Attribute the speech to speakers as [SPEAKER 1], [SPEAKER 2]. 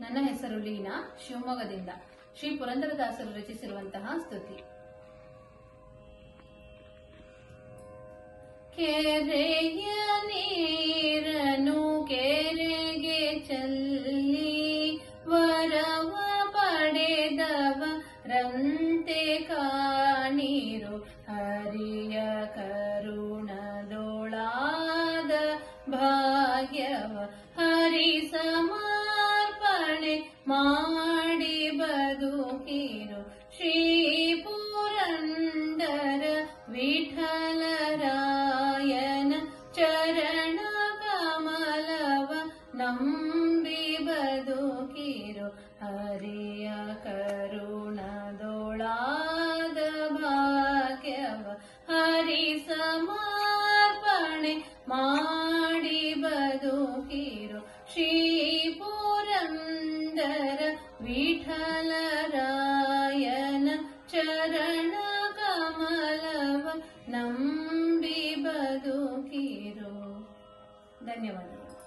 [SPEAKER 1] ನನ್ನ ಹೆಸರು ಲೀನಾ, ಶಿವಮೊಗ್ಗದಿಂದ. ಶ್ರೀ ಪುರಂದರದಾಸರು ರಚಿಸಿರುವಂತಹ ಸ್ತುತಿ. ಕೆರೆಯ ನೀರನು ಕೆರೆಗೆ ಚೆಲ್ಲಿ ವರವ ಪಡೆದವರಂತೆ ಕಾಣಿರು. ಹರಿಯ ಕರುಣದೊಳಾದ ಭಾಗ್ಯವ ಹರಿ ಸಮರ್ಪಣೆ ಮಾಡಿ ಬದುಕಿರು. ಶ್ರೀ ಪುರಂದರ ವಿಠಲರಾಯನ ಚರಣ ಕಮಲವ ನಂಬಿ ಬದುಕಿರು. ಹರಿಯ ಕರುಣದೊಳಾದ ಭಾಗ್ಯವ ಹರಿ ಸಮರ್ಪಣೆ ಮಾಡಿ ಬದುಕಿರು. ಶ್ರೀ ಪುರಂದರ ವಿಠಲರಾಯನ ಚರಣ ಕಮಲವ ನಂಬಿ ಬದುಕಿರು. ಧನ್ಯವಾದಗಳು.